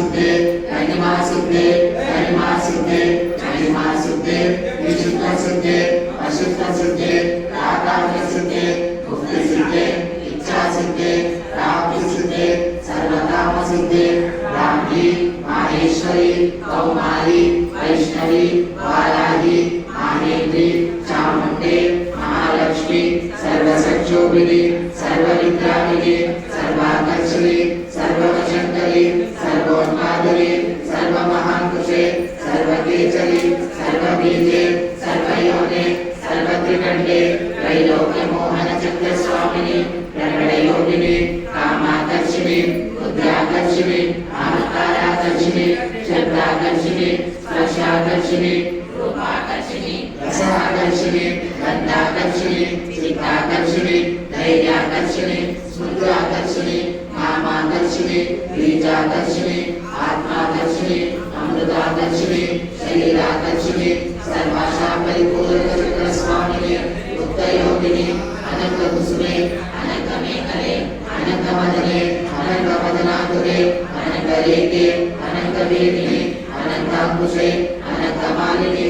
सिद्धे महिमा सिद्धे गरिमा सिद्धे महिमा सिद्धे विशुद्ध सिद्धे अशुद्ध सिद्धे आकाश सिद्धे मुक्ति सिद्धे इच्छा सिद्धे प्राप्ति सिद्धे सर्वकाम सिद्धे ब्राह्मी माहेश्वरी कौमारी वैष्णवी वाराही माहेन्द्री चामुंडे महालक्ष्मी सर्वशक्तिशोभिनी सर्वविद्याविनी सर्वाकर्षणी सर्ववशंकरी सर्वोन्मादनी सर्वमहांकुशे सर्वकेचरी सर्वबीजे सर्वयोने सर्वत्रिकंडे त्रैलोक्यमोहनचक्रस्वामिनी प्रकटयोगिनी कामाकर्षिणी बुद्ध्याकर्षिणी आमकाराकर्षिणी शब्दाकर्षिणी स्पर्शाकर्षिणी रूपाकर्षिणी रसाकर्षिणी गंधाकर्षिणी चित्ताकर्षिणी धैर्याकर्षिणी स्मृत्याकर्षिणी कामाकर्षिणी बीजाकर्षिणी आत्माकर्षिणी अमृताकर्षिणी शरीराकर्षिणी सर्वाशा परिपूर्णचक्रस्वामिनी मुक्तयोगिनी अनंतकुसुमे अनंतमेखले अनंतवदने अनंतवदनातुरे अनंतरेखे अनंतवेदिनी अनंताकुशे अनंतमालिनी